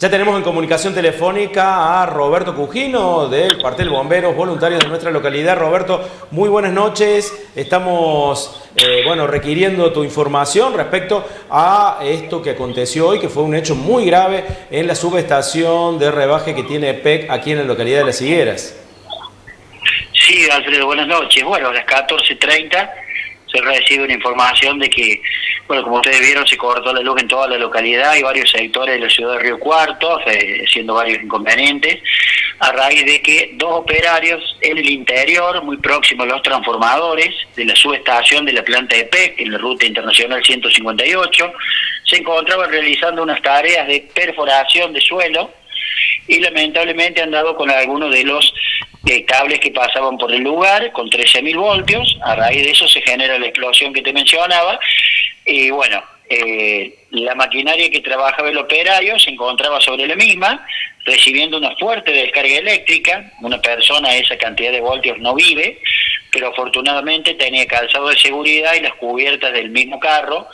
Ya tenemos en comunicación telefónica a Roberto Cugino del Cuartel Bomberos Voluntarios de nuestra localidad. Roberto, muy buenas noches. Estamos requiriendo tu información respecto a esto que aconteció hoy, que fue un hecho muy grave en la subestación de rebaje que tiene EPEC aquí en la localidad de Las Higueras. Sí, Alfredo, buenas noches. Bueno, a las 14:30 se recibe una información de que, como ustedes vieron, se cortó la luz en toda la localidad y varios sectores de la ciudad de Río Cuarto, siendo varios inconvenientes, a raíz de que dos operarios en el interior, muy próximos a los transformadores de la subestación de la planta de EPEC, en la ruta internacional 158, se encontraban realizando unas tareas de perforación de suelo y lamentablemente han dado con algunos de los cables que pasaban por el lugar con 13.000 voltios. A raíz de eso se genera la explosión que te mencionaba y la maquinaria que trabajaba el operario se encontraba sobre la misma, recibiendo una fuerte descarga eléctrica. Una persona a esa cantidad de voltios no vive, pero afortunadamente tenía calzado de seguridad y las cubiertas del mismo carro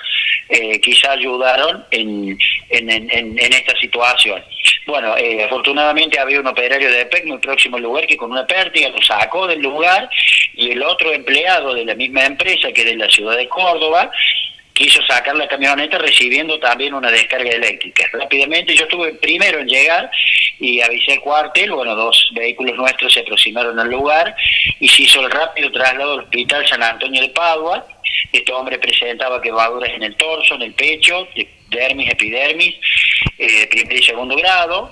quizá ayudaron en esta situación. Afortunadamente había un operario de EPEC muy próximo al lugar que con una pértiga lo sacó del lugar, y el otro empleado de la misma empresa, que es de la ciudad de Córdoba, quiso sacar la camioneta recibiendo también una descarga eléctrica. Rápidamente yo estuve primero en llegar y avisé al cuartel. Dos vehículos nuestros se aproximaron al lugar y se hizo el rápido traslado al Hospital San Antonio de Padua. Este hombre presentaba quemaduras en el torso, en el pecho, dermis, epidermis, primer y segundo grado.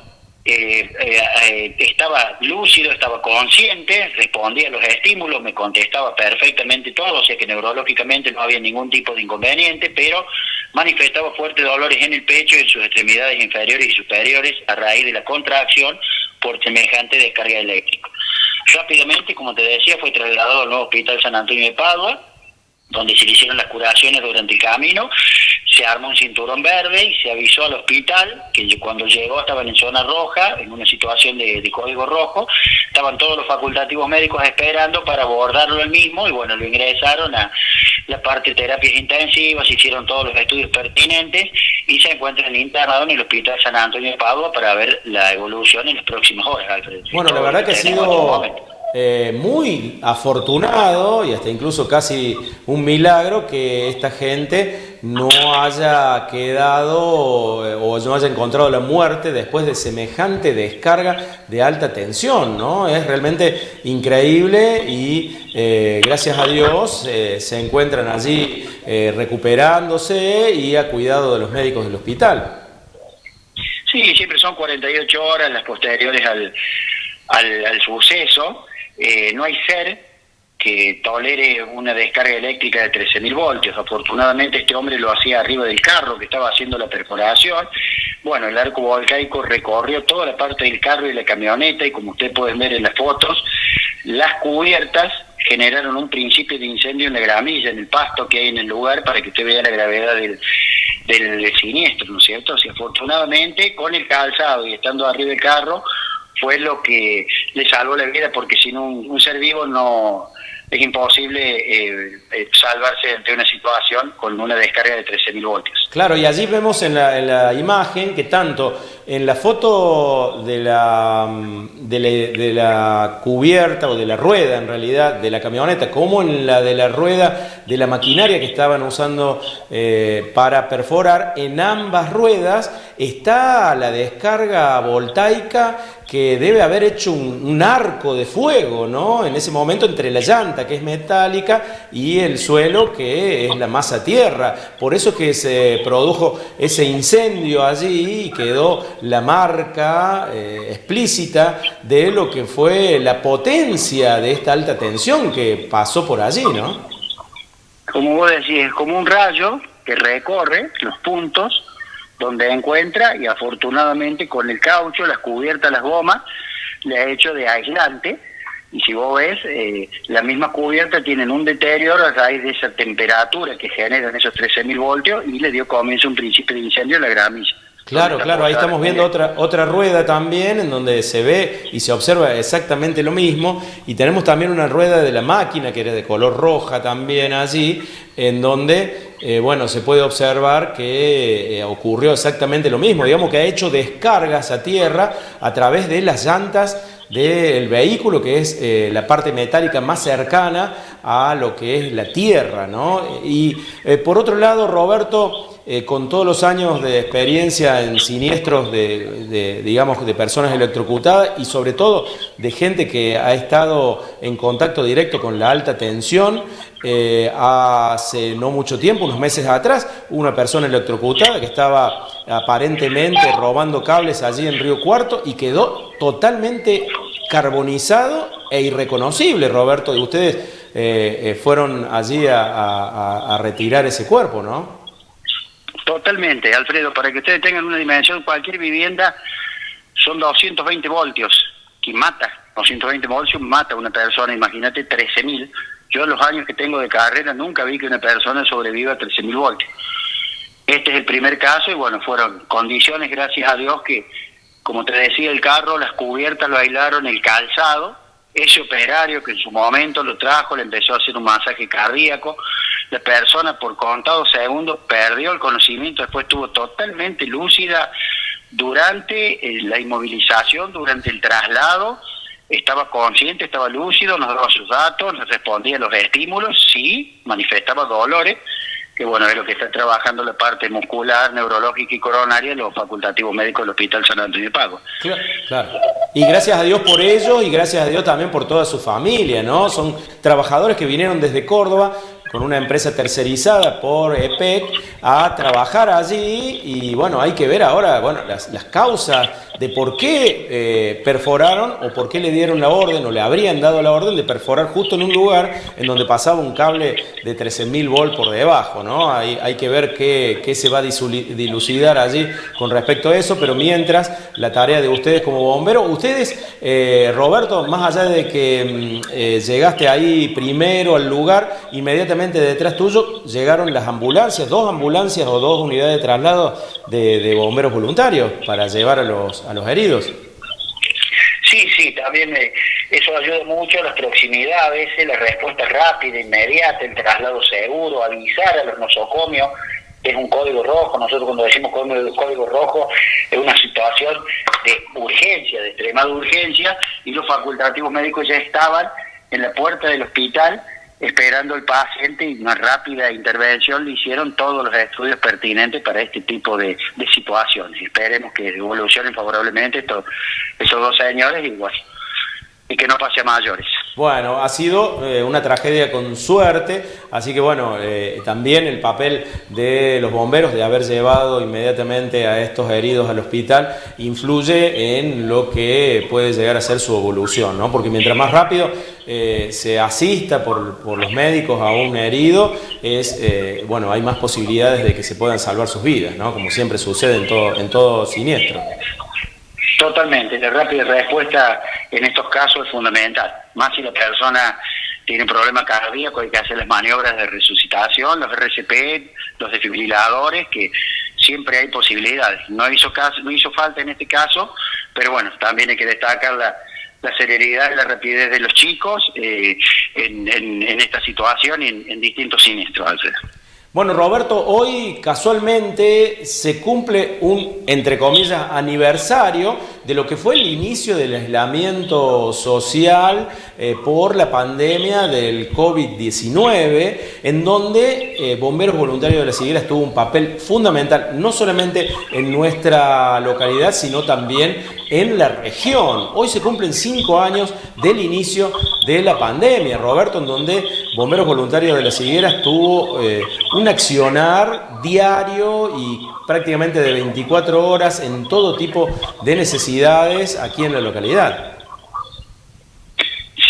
Estaba lúcido, estaba consciente, respondía a los estímulos, me contestaba perfectamente todo, o sea que neurológicamente no había ningún tipo de inconveniente, pero manifestaba fuertes dolores en el pecho y en sus extremidades inferiores y superiores a raíz de la contracción por semejante descarga eléctrica. Rápidamente, como te decía, fue trasladado al nuevo Hospital San Antonio de Padua, donde se le hicieron las curaciones durante el camino. Se armó un cinturón verde y se avisó al hospital que cuando llegó estaban en zona roja, en una situación de código rojo. Estaban todos los facultativos médicos esperando para abordarlo el mismo y lo ingresaron a la parte de terapias intensivas, hicieron todos los estudios pertinentes y se encuentran internado en el Hospital San Antonio de Padua para ver la evolución en las próximas horas, Alfredo. Bueno, la verdad que ha sido muy afortunado y hasta incluso casi un milagro que esta gente no haya quedado o no haya encontrado la muerte después de semejante descarga de alta tensión, ¿no? Es realmente increíble y gracias a Dios se encuentran allí recuperándose y a cuidado de los médicos del hospital. Sí, siempre son 48 horas las posteriores al suceso. No hay ser que tolere una descarga eléctrica de 13.000 voltios. Afortunadamente este hombre lo hacía arriba del carro que estaba haciendo la perforación. El arco volcaico recorrió toda la parte del carro y la camioneta, y como ustedes pueden ver en las fotos, las cubiertas generaron un principio de incendio en la gramilla, en el pasto que hay en el lugar, para que usted vea la gravedad del siniestro, ¿no es cierto? O sea, afortunadamente, con el calzado y estando arriba del carro, fue lo que le salvó la vida, porque sin un ser vivo no es imposible salvarse ante una situación con una descarga de 13.000 voltios. Claro, y allí vemos en la imagen que tanto en la foto de la cubierta o de la rueda, en realidad, de la camioneta, como en la de la rueda de la maquinaria que estaban usando para perforar, en ambas ruedas está la descarga voltaica que debe haber hecho un arco de fuego, ¿no? En ese momento entre la llanta, que es metálica, y el suelo, que es la masa tierra. Por eso que se produjo ese incendio allí y quedó la marca explícita de lo que fue la potencia de esta alta tensión que pasó por allí, ¿no? Como vos decís, es como un rayo que recorre los puntos donde encuentra, y afortunadamente con el caucho, las cubiertas, las gomas, le ha hecho de aislante. Y si vos ves, la misma cubierta tienen un deterioro a raíz de esa temperatura que generan esos 13.000 voltios, y le dio comienzo un principio de incendio en la gramilla. Claro, ahí estamos viendo otra rueda también en donde se ve y se observa exactamente lo mismo, y tenemos también una rueda de la máquina que era de color roja también allí, en donde bueno, se puede observar que ocurrió exactamente lo mismo, digamos que ha hecho descargas a tierra a través de las llantas del vehículo, que es la parte metálica más cercana a lo que es la tierra, ¿no? Y por otro lado, Roberto, con todos los años de experiencia en siniestros digamos, de personas electrocutadas y sobre todo de gente que ha estado en contacto directo con la alta tensión, hace no mucho tiempo, unos meses atrás, una persona electrocutada que estaba aparentemente robando cables allí en Río Cuarto y quedó totalmente carbonizado e irreconocible, Roberto, y ustedes fueron allí a retirar ese cuerpo, ¿no? Totalmente, Alfredo, para que ustedes tengan una dimensión, cualquier vivienda son 220 voltios, que mata, 220 voltios mata a una persona, imagínate 13.000. Yo en los años que tengo de carrera nunca vi que una persona sobreviva a 13.000 voltios. Este es el primer caso y bueno, fueron condiciones, gracias a Dios, que, como te decía, el carro, las cubiertas lo aislaron, el calzado, ese operario que en su momento lo trajo, le empezó a hacer un masaje cardíaco, la persona por contados segundos perdió el conocimiento, después estuvo totalmente lúcida durante la inmovilización, durante el traslado, estaba consciente, estaba lúcido, nos daba sus datos, nos respondía a los estímulos, sí, manifestaba dolores, que bueno, es lo que está trabajando la parte muscular, neurológica y coronaria, los facultativos médicos del Hospital San Antonio de Padua. Claro, claro. Y gracias a Dios por ellos y gracias a Dios también por toda su familia, ¿no? Son trabajadores que vinieron desde Córdoba con una empresa tercerizada por EPEC a trabajar allí y bueno, hay que ver ahora, bueno, las causas de por qué perforaron o por qué le dieron la orden o le habrían dado la orden de perforar justo en un lugar en donde pasaba un cable de 13.000 volts por debajo, ¿no? Hay que ver qué se va a dilucidar allí con respecto a eso, pero mientras la tarea de ustedes como bomberos, ustedes, Roberto, más allá de que llegaste ahí primero al lugar, inmediatamente detrás tuyo llegaron las ambulancias, 2 ambulancias o 2 unidades de traslado de bomberos voluntarios para llevar a los heridos. Sí, también eso ayuda mucho, la proximidad a veces, la respuesta rápida, inmediata, el traslado seguro, avisar a los nosocomios, es un código rojo. Nosotros cuando decimos código rojo es una situación de urgencia, de extremada urgencia, y los facultativos médicos ya estaban en la puerta del hospital esperando al paciente y una rápida intervención le hicieron todos los estudios pertinentes para este tipo de situaciones. Esperemos que evolucionen favorablemente esos 2 señores y que no pase a mayores. Bueno, ha sido una tragedia con suerte, así que bueno, también el papel de los bomberos de haber llevado inmediatamente a estos heridos al hospital influye en lo que puede llegar a ser su evolución, ¿no? Porque mientras más rápido se asista por los médicos a un herido, bueno, hay más posibilidades de que se puedan salvar sus vidas, ¿no? Como siempre sucede en todo siniestro. Totalmente, la rápida respuesta en estos casos es fundamental, más si la persona tiene problemas cardíacos, hay que hacer las maniobras de resucitación, los RCP, los desfibriladores, que siempre hay posibilidades. No hizo falta en este caso, pero bueno, también hay que destacar la celeridad y la rapidez de los chicos en esta situación y en distintos siniestros, Alfredo. Bueno, Roberto, hoy casualmente se cumple un, entre comillas, aniversario de lo que fue el inicio del aislamiento social por la pandemia del COVID-19, en donde Bomberos Voluntarios de Las Higueras tuvo un papel fundamental, no solamente en nuestra localidad, sino también en la región. Hoy se cumplen 5 años del inicio de la pandemia, Roberto, en donde Bomberos Voluntarios de Las Higueras tuvo un accionar diario y prácticamente de 24 horas en todo tipo de necesidades aquí en la localidad.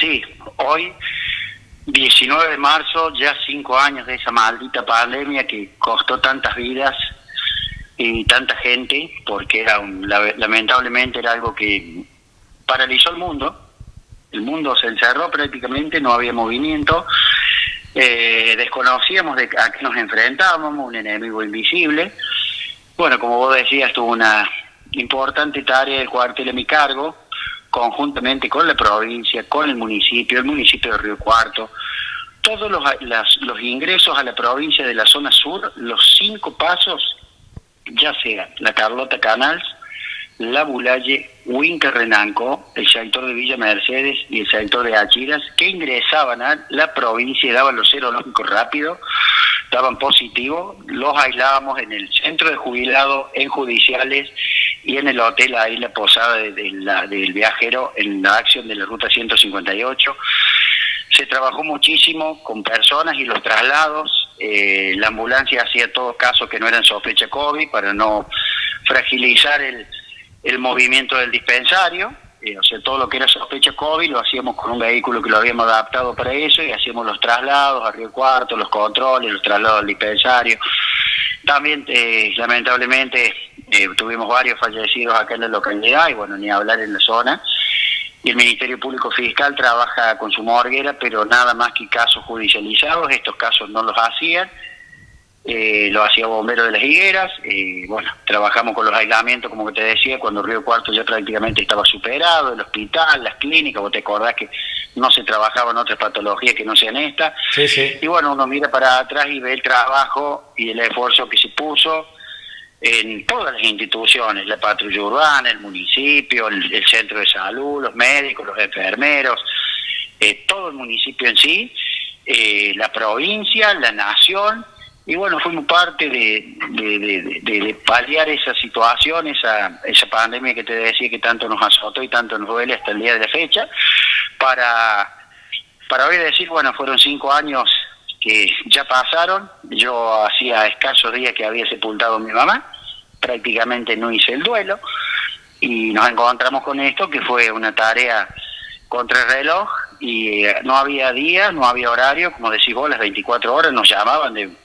Sí, hoy, 19 de marzo, ya 5 años de esa maldita pandemia que costó tantas vidas y tanta gente, porque lamentablemente era algo que paralizó el mundo se encerró prácticamente, no había movimiento, desconocíamos a qué nos enfrentábamos, un enemigo invisible. Bueno, como vos decías, tuvo una importante tarea del cuartel a mi cargo, conjuntamente con la provincia, con el municipio de Río Cuarto, todos los ingresos a la provincia de la zona sur, los 5 pasos, ya sea la Carlota Canals, la Bulaye, Huinca Renanco, el sector de Villa Mercedes y el sector de Achiras, que ingresaban a la provincia y daban los serológicos rápido, daban positivo, los aislábamos en el centro de jubilados, en judiciales y en el hotel, ahí la posada del viajero, en la acción de la ruta 158. Se trabajó muchísimo con personas y los traslados. La ambulancia hacía todo caso que no eran sospecha COVID para no fragilizar el movimiento del dispensario. O sea, todo lo que era sospecha COVID lo hacíamos con un vehículo que lo habíamos adaptado para eso, y hacíamos los traslados a Río Cuarto, los controles, los traslados al dispensario. También, lamentablemente, tuvimos varios fallecidos acá en la localidad, y bueno, ni hablar en la zona. Y el Ministerio Público Fiscal trabaja con su morguera, pero nada más que casos judicializados. Estos casos no los hacían, lo hacía Bomberos de las Higueras. Bueno, trabajamos con los aislamientos, como que te decía, cuando Río Cuarto ya prácticamente estaba superado, el hospital, las clínicas. Vos te acordás que no se trabajaban otras patologías que no sean esta. Sí, sí. Y bueno, uno mira para atrás y ve el trabajo y el esfuerzo que se puso en todas las instituciones, la patrulla urbana, el municipio, el centro de salud, los médicos, los enfermeros, todo el municipio en sí, la provincia, la nación. Y bueno, fuimos parte de paliar esa situación, esa pandemia que te decía que tanto nos azotó y tanto nos duele hasta el día de la fecha, para hoy decir, bueno, fueron 5 años que ya pasaron. Yo hacía escasos días que había sepultado a mi mamá, prácticamente no hice el duelo, y nos encontramos con esto, que fue una tarea contra el reloj, y no había día, no había horario, como decís vos, las 24 horas nos llamaban del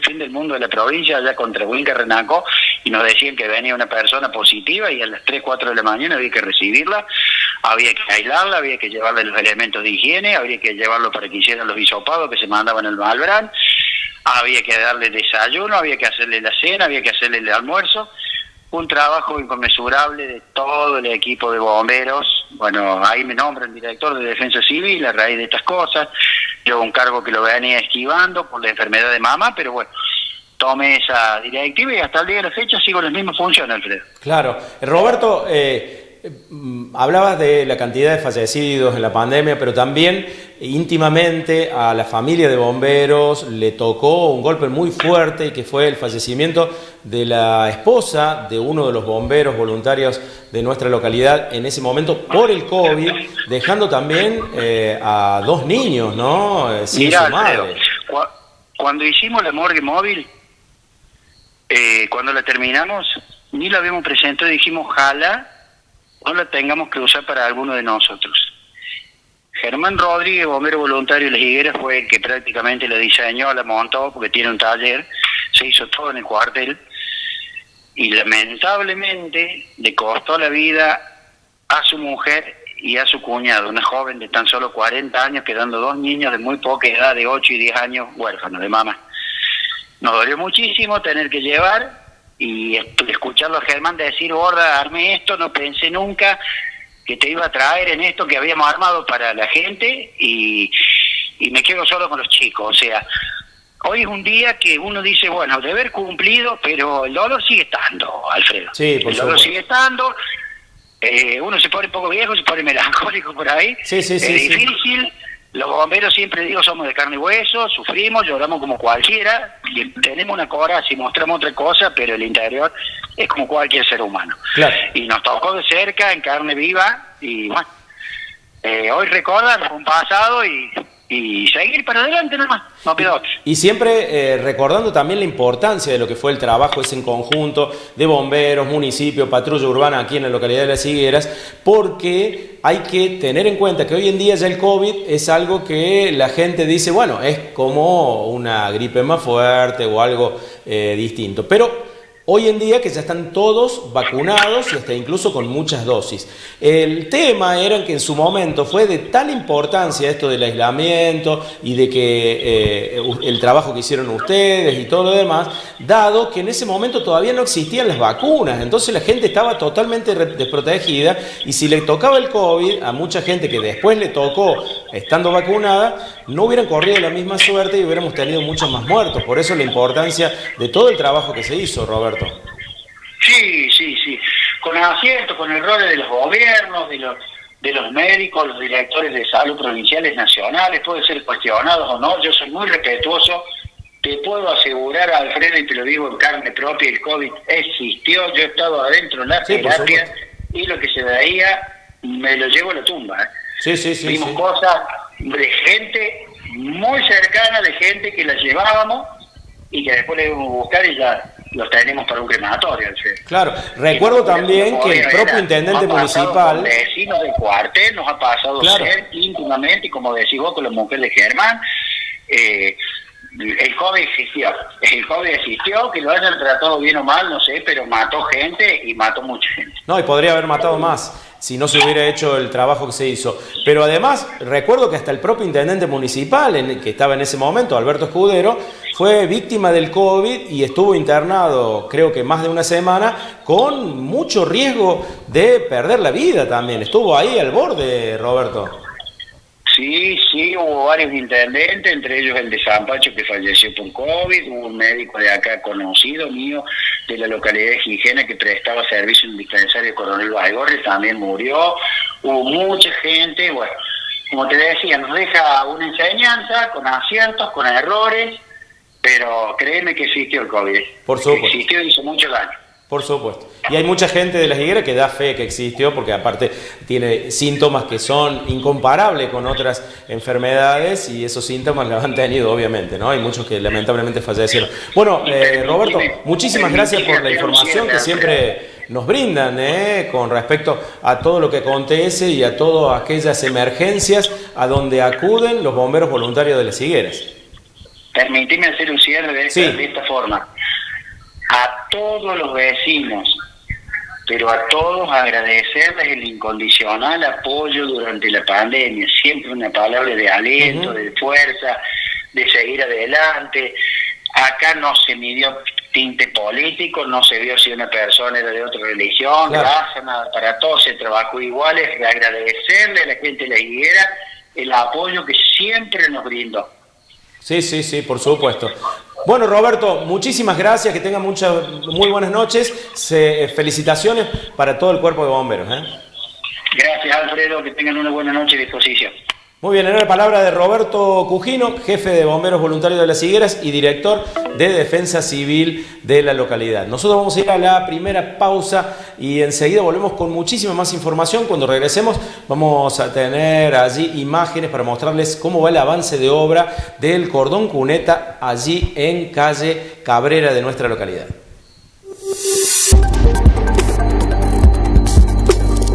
fin del mundo de la provincia, allá contra Huinca Renacó, y nos decían que venía una persona positiva, y a las 3, 4 de la mañana había que recibirla, había que aislarla, había que llevarle los elementos de higiene, había que llevarlo para que hicieran los hisopados que se mandaban al Malbrán, había que darle desayuno, había que hacerle la cena, había que hacerle el almuerzo. Un trabajo inconmensurable de todo el equipo de bomberos. Bueno, ahí me nombran director de Defensa Civil a raíz de estas cosas. Yo un cargo que lo venía esquivando por la enfermedad de mamá, pero bueno, tomé esa directiva y hasta el día de la fecha sigo las mismas funciones, Alfredo. Claro. Roberto, hablabas de la cantidad de fallecidos en la pandemia, pero también íntimamente a la familia de bomberos le tocó un golpe muy fuerte, que fue el fallecimiento de la esposa de uno de los bomberos voluntarios de nuestra localidad en ese momento por el COVID, dejando también a 2 niños, ¿no? Sin Mirá, su madre. Alfredo, cuando hicimos la morgue móvil, cuando la terminamos, ni la habíamos presentado y dijimos, ojalá no la tengamos que usar para alguno de nosotros. Germán Rodríguez, bombero voluntario de Las Higueras, fue el que prácticamente la diseñó, la montó, porque tiene un taller, se hizo todo en el cuartel, y lamentablemente le costó la vida a su mujer y a su cuñado, una joven de tan solo 40 años, quedando 2 niños de muy poca edad, de 8 y 10 años, huérfanos de mamá. Nos dolió muchísimo tener que llevar, y escucharlo a Germán decir, gorda, armé esto, no pensé nunca que te iba a traer en esto que habíamos armado para la gente, y me quedo solo con los chicos. O sea, hoy es un día que uno dice, bueno, deber cumplido, pero el dolor sigue estando, Alfredo. Sí, por el dolor supuesto. sigue estando, uno se pone un poco viejo, se pone melancólico por ahí, Sí, es difícil. Los bomberos, siempre digo, somos de carne y hueso, sufrimos, lloramos como cualquiera, y tenemos una coraza y mostramos otra cosa, pero el interior es como cualquier ser humano. Claro. Y nos tocó de cerca, en carne viva, y bueno, hoy recordar un pasado y seguir para adelante nomás, no queda otra. Y siempre recordando también la importancia de lo que fue el trabajo ese en conjunto de bomberos, municipio, patrulla urbana aquí en la localidad de Las Higueras, porque hay que tener en cuenta que hoy en día ya el COVID es algo que la gente dice, bueno, es como una gripe más fuerte o algo distinto. Pero Hoy en día que ya están todos vacunados y hasta incluso con muchas dosis. El tema era que en su momento fue de tal importancia esto del aislamiento y de que el trabajo que hicieron ustedes y todo lo demás, dado que en ese momento todavía no existían las vacunas, entonces la gente estaba totalmente desprotegida y si le tocaba el COVID a mucha gente que después le tocó estando vacunada, no hubieran corrido la misma suerte y hubiéramos tenido muchos más muertos. Por eso la importancia de todo el trabajo que se hizo, Roberto. Sí, sí, sí. Con acierto, con errores de los gobiernos, de los médicos, los directores de salud provinciales, nacionales, puede ser cuestionados o no. Yo soy muy respetuoso. Te puedo asegurar, Alfredo, y te lo digo en carne propia, el COVID existió. Yo he estado adentro en la terapia y lo que se veía me lo llevo a la tumba. Sí, sí, sí. Vimos cosas de gente muy cercana, de gente que la llevábamos y que después le íbamos a buscar y ya los tenemos para un crematorio. Claro, recuerdo también que el propio intendente municipal... Con vecinos del cuartel, nos ha pasado ser íntimamente, y como decís vos, con la mujer de Germán, el COVID existió, que lo hayan tratado bien o mal, no sé, pero mató gente y mató mucha gente. No, y podría haber matado más si no se hubiera hecho el trabajo que se hizo. Pero además, recuerdo que hasta el propio intendente municipal, que estaba en ese momento, Alberto Escudero, fue víctima del COVID y estuvo internado, creo que más de una semana, con mucho riesgo de perder la vida también. Estuvo ahí al borde, Roberto. Sí, sí, hubo varios intendentes, entre ellos el de San Pacho que falleció por COVID, hubo un médico de acá conocido mío de la localidad de Gijena que prestaba servicio en el dispensario Coronel Baigorri, también murió, hubo mucha gente, bueno, como te decía, nos deja una enseñanza con aciertos, con errores, pero créeme que existió el COVID. Por supuesto. Existió y hizo mucho daño. Por supuesto. Y hay mucha gente de Las Higueras que da fe que existió porque aparte tiene síntomas que son incomparables con otras enfermedades y esos síntomas los han tenido obviamente, ¿no? Hay muchos que lamentablemente fallecieron. Bueno, Roberto, muchísimas gracias por la información que siempre nos brindan con respecto a todo lo que acontece y a todas aquellas emergencias a donde acuden los bomberos voluntarios de Las Higueras. Permíteme hacer un cierre de esta forma. A todos los vecinos, pero a todos agradecerles el incondicional apoyo durante la pandemia, siempre una palabra de aliento, de fuerza, de seguir adelante. Acá no se midió tinte político, no se vio si una persona era de otra religión, raza, nada, para todos se trabajó igual. Es agradecerle a la gente de La Higuera el apoyo que siempre nos brindó. Sí, sí, sí, por supuesto. Bueno, Roberto, muchísimas gracias, que tengan muy buenas noches. Felicitaciones para todo el cuerpo de bomberos. Gracias, Alfredo, que tengan una buena noche a disposición. Muy bien, era la palabra de Roberto Cugino, jefe de Bomberos Voluntarios de Las Higueras y director de Defensa Civil de la localidad. Nosotros vamos a ir a la primera pausa y enseguida volvemos con muchísima más información. Cuando regresemos vamos a tener allí imágenes para mostrarles cómo va el avance de obra del cordón cuneta allí en calle Cabrera de nuestra localidad.